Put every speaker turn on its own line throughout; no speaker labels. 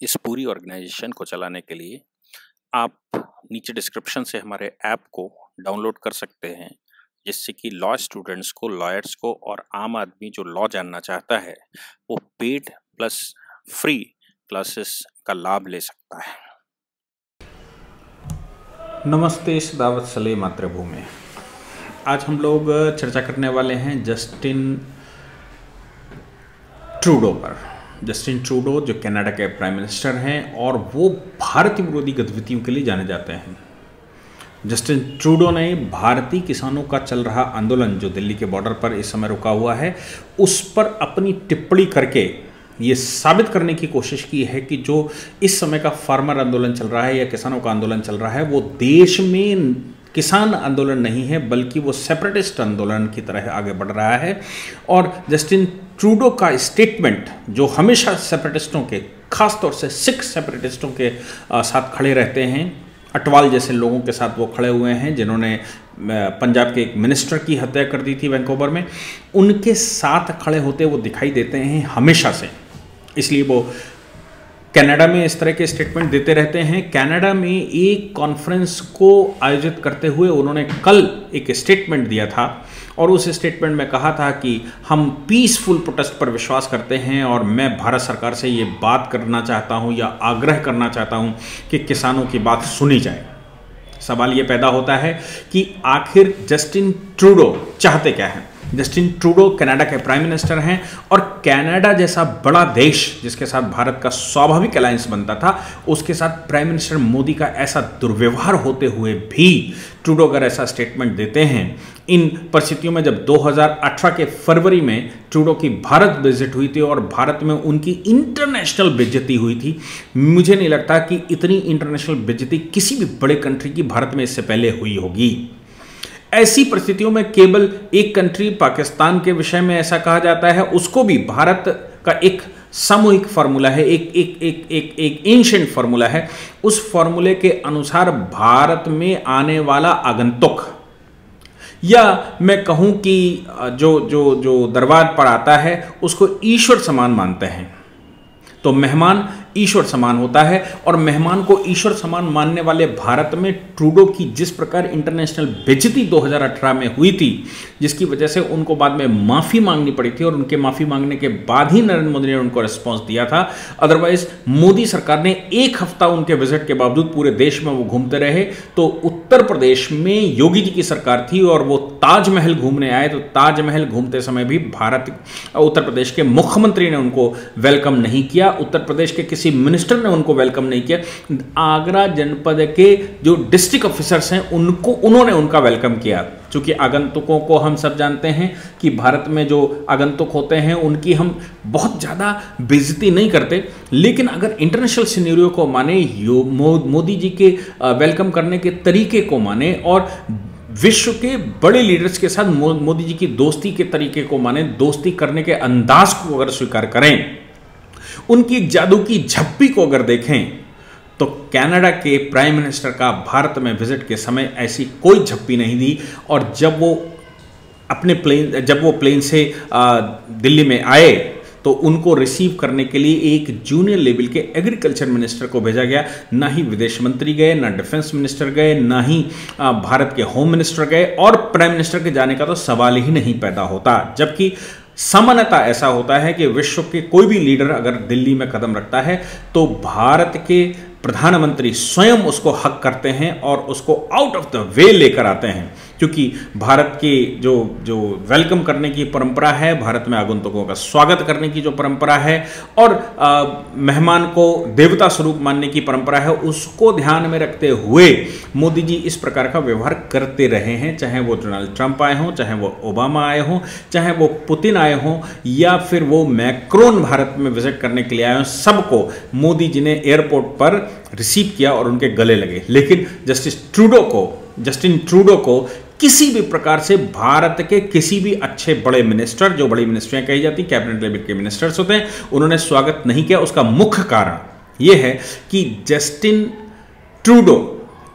इस पूरी ऑर्गेनाइजेशन को चलाने के लिए आप नीचे डिस्क्रिप्शन से हमारे ऐप को डाउनलोड कर सकते हैं, जिससे कि लॉ स्टूडेंट्स को, लॉयर्स को और आम आदमी जो लॉ जानना चाहता है वो पेड प्लस फ्री क्लासेस का लाभ ले सकता है।
नमस्ते दावत सले मातृभूमि। आज हम लोग चर्चा करने वाले हैं जस्टिन ट्रूडो पर। जस्टिन ट्रूडो जो कनाडा के प्राइम मिनिस्टर हैं और वो भारतीय विरोधी गतिविधियों के लिए जाने जाते हैं। जस्टिन ट्रूडो ने भारतीय किसानों का चल रहा आंदोलन जो दिल्ली के बॉर्डर पर इस समय रुका हुआ है, उस पर अपनी टिप्पणी करके ये साबित करने की कोशिश की है कि जो इस समय का फार्मर आंदोलन चल रहा है या किसानों का आंदोलन चल रहा है वो देश में किसान आंदोलन नहीं है, बल्कि वो सेपरेटिस्ट आंदोलन की तरह आगे बढ़ रहा है। और जस्टिन ट्रूडो का स्टेटमेंट जो हमेशा सेपरेटिस्टों के, खासतौर से सिख सेपरेटिस्टों के साथ खड़े रहते हैं, अटवाल जैसे लोगों के साथ वो खड़े हुए हैं जिन्होंने पंजाब के एक मिनिस्टर की हत्या कर दी थी वैंकूवर में, उनके साथ खड़े होते वो दिखाई देते हैं हमेशा से। इसलिए वो कनाडा में इस तरह के स्टेटमेंट देते रहते हैं। कनाडा में एक कॉन्फ्रेंस को आयोजित करते हुए उन्होंने कल एक स्टेटमेंट दिया था और उस स्टेटमेंट में कहा था कि हम पीसफुल प्रोटेस्ट पर विश्वास करते हैं और मैं भारत सरकार से ये बात करना चाहता हूँ या आग्रह करना चाहता हूँ कि किसानों की बात सुनी जाए। सवाल ये पैदा होता है कि आखिर जस्टिन ट्रूडो चाहते क्या हैं। जस्टिन ट्रूडो कनाडा के प्राइम मिनिस्टर हैं और कनाडा जैसा बड़ा देश जिसके साथ भारत का स्वाभाविक अलायंस बनता था, उसके साथ प्राइम मिनिस्टर मोदी का ऐसा दुर्व्यवहार होते हुए भी ट्रूडो अगर ऐसा स्टेटमेंट देते हैं, इन परिस्थितियों में जब 2018 के फरवरी में ट्रूडो की भारत विजिट हुई थी और भारत में उनकी इंटरनेशनल बेइज्जती हुई थी, मुझे नहीं लगता कि इतनी इंटरनेशनल बेइज्जती किसी भी बड़े कंट्री की भारत में इससे पहले हुई होगी। ऐसी परिस्थितियों में केवल एक कंट्री पाकिस्तान के विषय में ऐसा कहा जाता है, उसको भी भारत का एक सामूहिक फार्मूला है, एक एंशिएंट फार्मूला है। उस फार्मूले के अनुसार भारत में आने वाला आगंतुक, या मैं कहूं कि जो दरबार पर आता है उसको ईश्वर समान मानते हैं। तो मेहमान ईश्वर समान होता है और मेहमान को ईश्वर समान मानने वाले भारत में ट्रूडो की जिस प्रकार इंटरनेशनल बेइज्जती 2018 में हुई थी, जिसकी वजह से उनको बाद में माफ़ी मांगनी पड़ी थी और उनके माफ़ी मांगने के बाद ही नरेंद्र मोदी ने उनको रिस्पॉन्स दिया था। अदरवाइज मोदी सरकार ने एक हफ्ता उनके विजिट के बावजूद पूरे देश में वो घूमते रहे। तो उत्तर प्रदेश में योगी जी की सरकार थी और वो ताजमहल घूमने आए, तो ताजमहल घूमते समय भी उत्तर प्रदेश के मुख्यमंत्री ने उनको वेलकम नहीं किया, उत्तर प्रदेश के किसी मिनिस्टर ने उनको वेलकम नहीं किया। आगरा जनपद के जो डिस्ट्रिक्ट ऑफिसर्स हैं उन्होंने उनका वेलकम किया। क्योंकि आगंतुकों को हम सब जानते हैं कि भारत में जो आगंतुक होते हैं उनकी हम बहुत ज़्यादा बेइज्जती नहीं करते, लेकिन अगर इंटरनेशनल सिनेरियो को माने, मोदी जी के वेलकम करने के तरीके को माने और विश्व के बड़े लीडर्स के साथ मोदी जी की दोस्ती के तरीके को माने, दोस्ती करने के अंदाज को अगर स्वीकार करें, उनकी जादू की झप्पी को अगर देखें, तो कनाडा के प्राइम मिनिस्टर का भारत में विजिट के समय ऐसी कोई झप्पी नहीं दी। और जब वो प्लेन से दिल्ली में आए तो उनको रिसीव करने के लिए एक जूनियर लेवल के एग्रीकल्चर मिनिस्टर को भेजा गया। ना ही विदेश मंत्री गए, ना डिफेंस मिनिस्टर गए, ना ही भारत के होम मिनिस्टर गए, और प्राइम मिनिस्टर के जाने का तो सवाल ही नहीं पैदा होता। जबकि सामान्यतः ऐसा होता है कि विश्व के कोई भी लीडर अगर दिल्ली में कदम रखता है तो भारत के प्रधानमंत्री स्वयं उसको हक करते हैं और उसको आउट ऑफ द वे लेकर आते हैं। क्योंकि भारत की जो वेलकम करने की परंपरा है, भारत में आगंतुकों का स्वागत करने की जो परंपरा है और मेहमान को देवता स्वरूप मानने की परंपरा है, उसको ध्यान में रखते हुए मोदी जी इस प्रकार का व्यवहार करते रहे हैं। चाहे वो डोनाल्ड ट्रंप आए हों, चाहे वो ओबामा आए हों, चाहे वो पुतिन आए हों, या फिर वो मैक्रोन भारत में विजिट करने के लिए आए हों, सबको मोदी जी ने एयरपोर्ट पर रिसीव किया और उनके गले लगे। लेकिन जस्टिन ट्रूडो को किसी भी प्रकार से भारत के किसी भी अच्छे बड़े मिनिस्टर, जो बड़ी मिनिस्ट्रियां कही जाती, कैबिनेट लेवल के मिनिस्टर्स होते हैं, उन्होंने स्वागत नहीं किया। उसका मुख्य कारण यह है कि जस्टिन ट्रूडो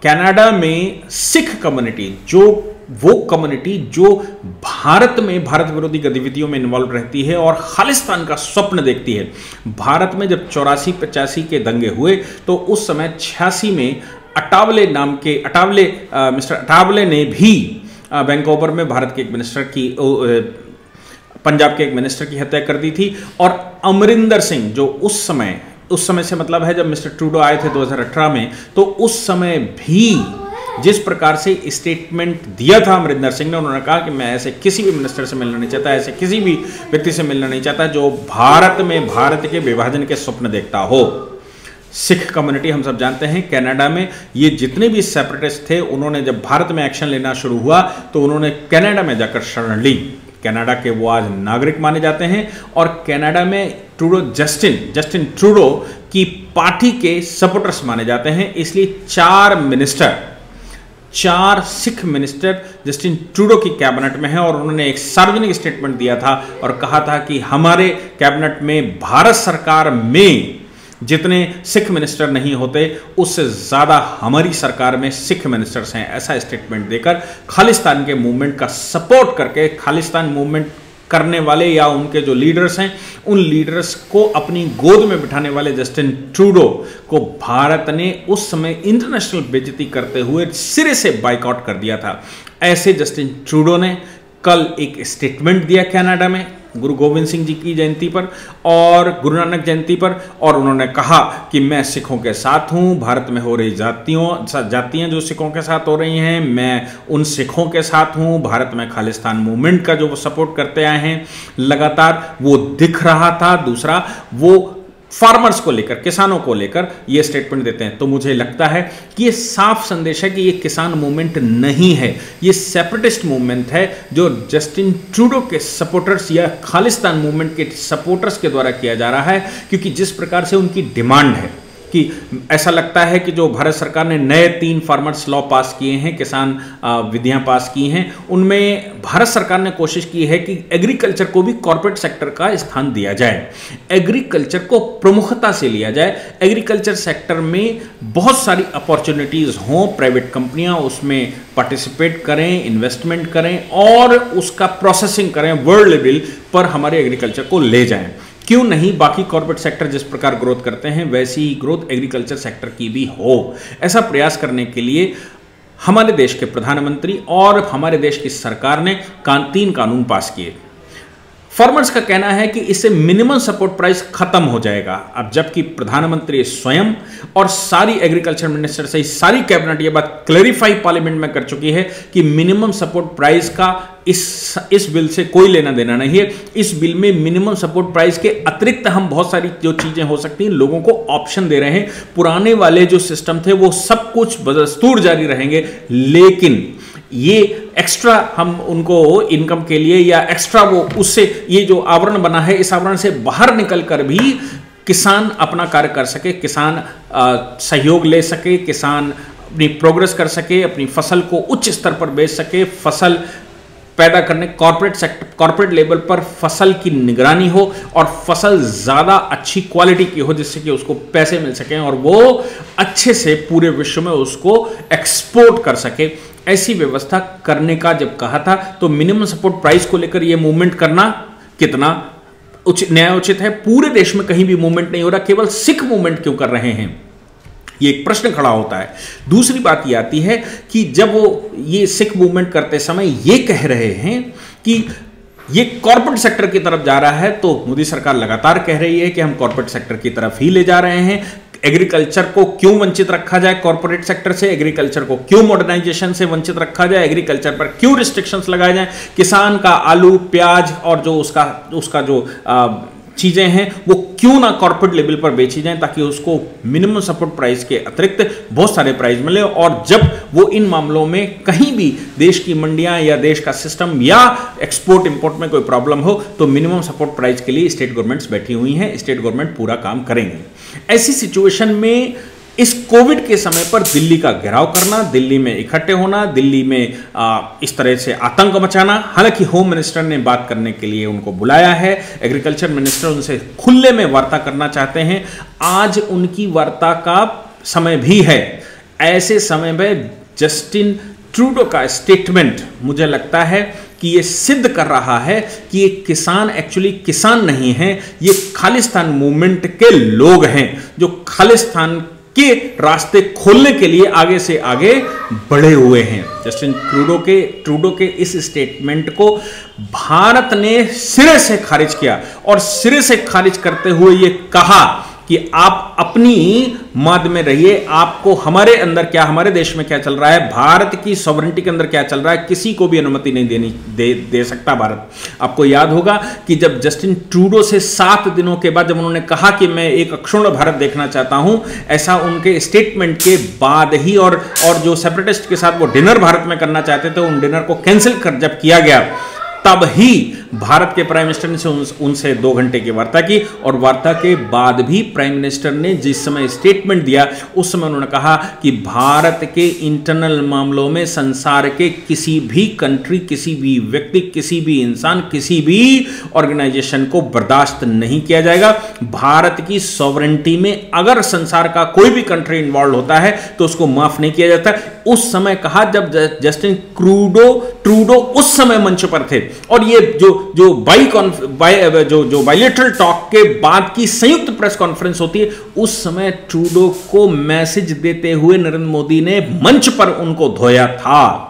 कनाडा में सिख कम्युनिटी, जो वो कम्युनिटी जो भारत में भारत विरोधी गतिविधियों में इन्वॉल्व रहती है और खालिस्तान का स्वप्न देखती है। भारत में जब 84-85 के दंगे हुए तो उस समय 86 में मिस्टर अटावले ने भी वैंकूवर में भारत के एक मिनिस्टर की, पंजाब के एक मिनिस्टर की हत्या कर दी थी। और अमरिंदर सिंह जो उस समय से मतलब है जब मिस्टर ट्रूडो आए थे 2018 में, तो उस समय भी जिस प्रकार से स्टेटमेंट दिया था अमरिंदर सिंह ने, उन्होंने कहा कि मैं ऐसे किसी भी मिनिस्टर से मिलना नहीं चाहता, ऐसे किसी भी व्यक्ति से मिलना नहीं चाहता जो भारत में भारत के विभाजन के स्वप्न देखता हो। सिख कम्युनिटी हम सब जानते हैं, कनाडा में ये जितने भी सेपरेटिस्ट थे, उन्होंने जब भारत में एक्शन लेना शुरू हुआ तो उन्होंने कनाडा में जाकर शरण ली। कनाडा के वो आज नागरिक माने जाते हैं और कनाडा में जस्टिन ट्रूडो की पार्टी के सपोर्टर्स माने जाते हैं। इसलिए 4 सिख मिनिस्टर जस्टिन ट्रूडो की कैबिनेट में हैं और उन्होंने एक सार्वजनिक स्टेटमेंट दिया था और कहा था कि हमारे कैबिनेट में भारत सरकार में जितने सिख मिनिस्टर नहीं होते उससे ज़्यादा हमारी सरकार में सिख मिनिस्टर्स हैं। ऐसा स्टेटमेंट देकर खालिस्तान के मूवमेंट का सपोर्ट करके, खालिस्तान मूवमेंट करने वाले या उनके जो लीडर्स हैं उन लीडर्स को अपनी गोद में बिठाने वाले जस्टिन ट्रूडो को भारत ने उस समय इंटरनेशनल बेइज्जती करते हुए सिरे से बाइकआउट कर दिया था। ऐसे जस्टिन ट्रूडो ने कल एक स्टेटमेंट दिया कनाडा में गुरु गोविंद सिंह जी की जयंती पर और गुरु नानक जयंती पर, और उन्होंने कहा कि मैं सिखों के साथ हूं, भारत में हो रही जातियां जो सिखों के साथ हो रही हैं, मैं उन सिखों के साथ हूं। भारत में खालिस्तान मूवमेंट का जो वो सपोर्ट करते आए हैं लगातार, वो दिख रहा था। दूसरा, वो फार्मर्स को लेकर, किसानों को लेकर ये स्टेटमेंट देते हैं। तो मुझे लगता है कि ये साफ संदेश है कि ये किसान मूवमेंट नहीं है, ये सेपरेटिस्ट मूवमेंट है जो जस्टिन ट्रूडो के सपोर्टर्स या खालिस्तान मूवमेंट के सपोर्टर्स के द्वारा किया जा रहा है। क्योंकि जिस प्रकार से उनकी डिमांड है कि ऐसा लगता है कि जो भारत सरकार ने नए 3 फार्मर्स लॉ पास किए हैं, किसान विधियां पास की हैं, उनमें भारत सरकार ने कोशिश की है कि एग्रीकल्चर को भी कॉर्पोरेट सेक्टर का स्थान दिया जाए, एग्रीकल्चर को प्रमुखता से लिया जाए, एग्रीकल्चर सेक्टर में बहुत सारी अपॉर्चुनिटीज़ हों, प्राइवेट कंपनियां उसमें पार्टिसिपेट करें, इन्वेस्टमेंट करें और उसका प्रोसेसिंग करें, वर्ल्ड लेवल पर हमारे एग्रीकल्चर को ले जाएं। क्यों नहीं बाकी कॉर्पोरेट सेक्टर जिस प्रकार ग्रोथ करते हैं वैसी ही ग्रोथ एग्रीकल्चर सेक्टर की भी हो। ऐसा प्रयास करने के लिए हमारे देश के प्रधानमंत्री और हमारे देश की सरकार ने 3 कानून पास किए। फार्मर्स का कहना है कि इससे मिनिमम सपोर्ट प्राइस खत्म हो जाएगा। अब जबकि प्रधानमंत्री स्वयं और सारी एग्रीकल्चर मिनिस्टर से सारी कैबिनेट ये बात क्लैरिफाई पार्लियामेंट में कर चुकी है कि मिनिमम सपोर्ट प्राइस का इस बिल से कोई लेना देना नहीं है। इस बिल में मिनिमम सपोर्ट प्राइस के अतिरिक्त हम बहुत सारी जो चीजें हो सकती हैं लोगों को ऑप्शन दे रहे हैं। पुराने वाले जो सिस्टम थे वो सब कुछ बदस्तूर जारी रहेंगे, लेकिन ये एक्स्ट्रा हम उनको इनकम के लिए या एक्स्ट्रा वो उससे ये जो आवरण बना है इस आवरण से बाहर निकलकर भी किसान अपना कार्य कर सके, किसान सहयोग ले सके, किसान अपनी प्रोग्रेस कर सके, अपनी फसल को उच्च स्तर पर बेच सके, फसल पैदा करने कॉर्पोरेट लेवल पर फसल की निगरानी हो और फसल ज़्यादा अच्छी क्वालिटी की हो जिससे कि उसको पैसे मिल सकें और वो अच्छे से पूरे विश्व में उसको एक्सपोर्ट कर सके। ऐसी व्यवस्था करने का जब कहा था तो मिनिमम सपोर्ट प्राइस को लेकर ये मूवमेंट करना कितना न्यायोचित है। पूरे देश में कहीं भी मूवमेंट नहीं हो रहा, केवल सिख मूवमेंट क्यों कर रहे हैं, ये एक प्रश्न खड़ा होता है। दूसरी बात ये आती है कि जब वो ये सिख मूवमेंट करते समय ये कह रहे हैं कि ये कॉर्पोरेट सेक्टर की तरफ जा रहा है, तो मोदी सरकार लगातार कह रही है कि हम कॉर्पोरेट सेक्टर की तरफ ही ले जा रहे हैं। एग्रीकल्चर को क्यों वंचित रखा जाए कॉर्पोरेट सेक्टर से, एग्रीकल्चर को क्यों मॉडर्नाइजेशन से वंचित रखा जाए, एग्रीकल्चर पर क्यों रिस्ट्रिक्शंस लगाए जाएं, किसान का आलू प्याज और जो उसका जो चीज़ें हैं वो क्यों ना कॉर्पोरेट लेवल पर बेची जाएं ताकि उसको मिनिमम सपोर्ट प्राइस के अतिरिक्त बहुत सारे प्राइस मिले। और जब वो इन मामलों में कहीं भी देश की मंडियां या देश का सिस्टम या एक्सपोर्ट इंपोर्ट में कोई प्रॉब्लम हो तो मिनिमम सपोर्ट प्राइस के लिए स्टेट गवर्नमेंट्स बैठी हुई हैं, स्टेट गवर्नमेंट पूरा काम करेंगे। ऐसी सिचुएशन में इस कोविड के समय पर दिल्ली का घेराव करना, दिल्ली में इकट्ठे होना, दिल्ली में इस तरह से आतंक मचाना, हालांकि होम मिनिस्टर ने बात करने के लिए उनको बुलाया है, एग्रीकल्चर मिनिस्टर उनसे खुले में वार्ता करना चाहते हैं। आज उनकी वार्ता का समय भी है। ऐसे समय में जस्टिन ट्रूडो का स्टेटमेंट मुझे लगता है कि ये सिद्ध कर रहा है कि ये किसान एक्चुअली किसान नहीं हैं, ये खालिस्तान मूवमेंट के लोग हैं जो खालिस्तान के रास्ते खोलने के लिए आगे से आगे बढ़े हुए हैं। जस्टिन ट्रूडो के इस स्टेटमेंट को भारत ने सिरे से खारिज किया और सिरे से खारिज करते हुए ये कहा कि आप अपनी मद में रहिए, आपको हमारे अंदर क्या, हमारे देश में क्या चल रहा है, भारत की सॉवरेनिटी के अंदर क्या चल रहा है, किसी को भी अनुमति नहीं दे सकता भारत। आपको याद होगा कि जब जस्टिन ट्रूडो से 7 दिनों के बाद जब उन्होंने कहा कि मैं एक अक्षुण्ण भारत देखना चाहता हूं, ऐसा उनके स्टेटमेंट के बाद ही और जो सेपरेटिस्ट के साथ वो डिनर भारत में करना चाहते थे, उन डिनर को कैंसिल कर जब किया गया, तब ही भारत के प्राइम मिनिस्टर ने उनसे 2 घंटे की वार्ता की और वार्ता के बाद भी प्राइम मिनिस्टर ने जिस समय स्टेटमेंट दिया उस समय उन्होंने कहा कि भारत के इंटरनल मामलों में संसार के किसी भी कंट्री, किसी भी व्यक्ति, किसी भी इंसान, किसी भी ऑर्गेनाइजेशन को बर्दाश्त नहीं किया जाएगा। भारत की सॉवरेनिटी में अगर संसार का कोई भी कंट्री इन्वॉल्व होता है तो उसको माफ नहीं किया जाता। उस समय कहा जब जस्टिन ट्रूडो उस समय मंच पर थे और ये जो बायलेटरल टॉक के बाद की संयुक्त प्रेस कॉन्फ्रेंस होती है, उस समय ट्रूडो को मैसेज देते हुए नरेंद्र मोदी ने मंच पर उनको धोया था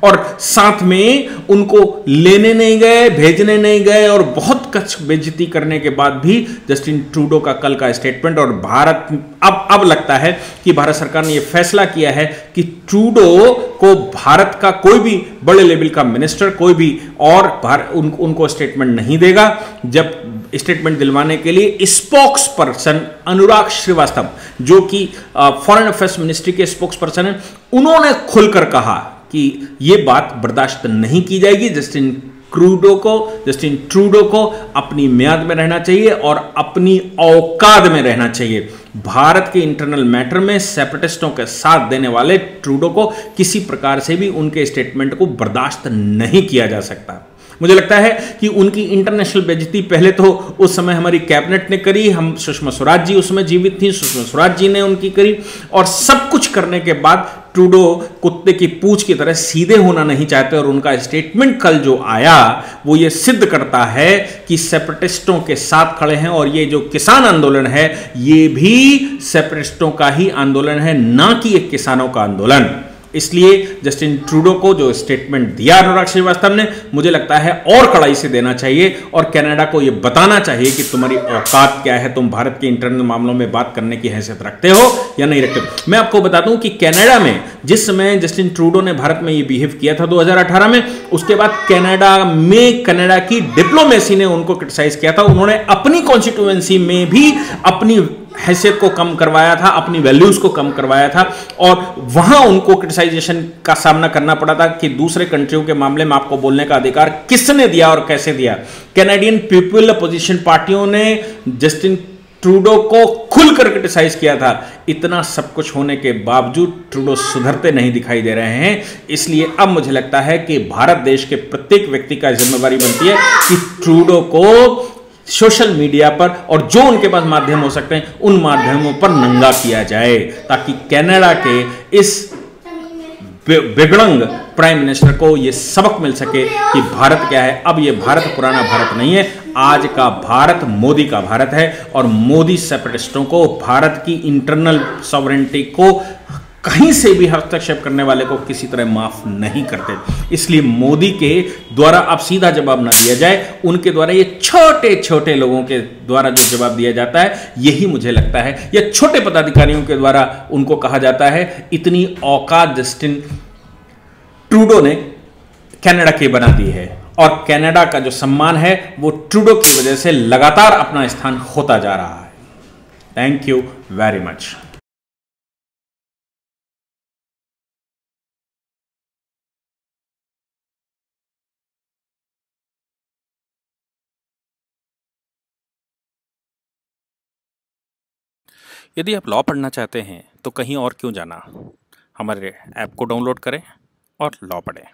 और साथ में उनको लेने नहीं गए, भेजने नहीं गए और बहुत कच्छ बेइज्जती करने के बाद भी जस्टिन ट्रूडो का कल का स्टेटमेंट और भारत अब लगता है कि भारत सरकार ने यह फैसला किया है कि ट्रूडो को भारत का कोई भी बड़े लेवल का मिनिस्टर कोई भी और उनको स्टेटमेंट नहीं देगा। जब स्टेटमेंट दिलवाने के लिए स्पोक्स पर्सन अनुराग श्रीवास्तव जो कि फॉरेन अफेयर्स मिनिस्ट्री के स्पोक्स पर्सन हैं, उन्होंने खुलकर कहा कि यह बात बर्दाश्त नहीं की जाएगी। जस्टिन ट्रूडो को अपनी म्याद में रहना चाहिए और अपनी औकात में रहना चाहिए। भारत के इंटरनल मैटर में सेपरेटिस्टों के साथ देने वाले ट्रूडो को किसी प्रकार से भी उनके स्टेटमेंट को बर्दाश्त नहीं किया जा सकता। मुझे लगता है कि उनकी इंटरनेशनल बेइज्जती पहले तो उस समय हमारी कैबिनेट ने करी, हम सुषमा स्वराज जी उसमें जीवित थी, सुषमा स्वराज जी ने उनकी करी और सब कुछ करने के बाद ट्रूडो कुत्ते की पूंछ की तरह सीधे होना नहीं चाहते और उनका स्टेटमेंट कल जो आया वो ये सिद्ध करता है कि सेपरेटिस्टों के साथ खड़े हैं और ये जो किसान आंदोलन है ये भी सेपरेटिस्टों का ही आंदोलन है, ना कि एक किसानों का आंदोलन। इसलिए जस्टिन ट्रूडो को जो स्टेटमेंट दिया अनुराग श्रीवास्तव ने, मुझे लगता है और कड़ाई से देना चाहिए और कनाडा को यह बताना चाहिए कि तुम्हारी औकात क्या है, तुम भारत के इंटरनल मामलों में बात करने की हैसियत रखते हो या नहीं रखते। मैं आपको बता दूं कि कनाडा में जिस समय जस्टिन ट्रूडो ने भारत में ये बिहेव किया था 2018 में, उसके बाद कनाडा की डिप्लोमेसी ने उनको क्रिटिसाइज किया था। उन्होंने अपनी कॉन्स्टिट्यूएंसी में भी अपनी हैसियत को कम करवाया था, अपनी वैल्यूज को कम करवाया था और वहां उनको क्रिटिसाइजेशन का सामना करना पड़ा था कि दूसरे कंट्रियों के मामले में आपको बोलने का अधिकार किसने दिया और कैसे दिया। कैनेडियन पीपल अपोजिशन पार्टियों ने जस्टिन ट्रूडो को खुलकर क्रिटिसाइज किया था। इतना सब कुछ होने के बावजूद ट्रूडो सुधरते नहीं दिखाई दे रहे हैं। इसलिए अब मुझे लगता है कि भारत देश के प्रत्येक व्यक्ति का जिम्मेदारी बनती है कि ट्रूडो को सोशल मीडिया पर और जो उनके पास माध्यम हो सकते हैं उन माध्यमों पर नंगा किया जाए ताकि कनाडा के इस बिगड़ंग प्राइम मिनिस्टर को यह सबक मिल सके कि भारत क्या है। अब यह भारत पुराना भारत नहीं है, आज का भारत मोदी का भारत है और मोदी सेपरेटिस्टों को भारत की इंटरनल सॉवरेनिटी को कहीं से भी हस्तक्षेप करने वाले को किसी तरह माफ नहीं करते। इसलिए मोदी के द्वारा अब सीधा जवाब ना दिया जाए, उनके द्वारा ये छोटे छोटे लोगों के द्वारा जो जवाब दिया जाता है यही मुझे लगता है, या छोटे पदाधिकारियों के द्वारा उनको कहा जाता है। इतनी औकात जस्टिन ट्रूडो ने कनाडा की बना दी है और कनाडा का जो सम्मान है वो ट्रूडो की वजह से लगातार अपना स्थान होता जा रहा है। Thank you very much.
यदि आप लॉ पढ़ना चाहते हैं तो कहीं और क्यों जाना, हमारे ऐप को डाउनलोड करें और लॉ पढ़ें।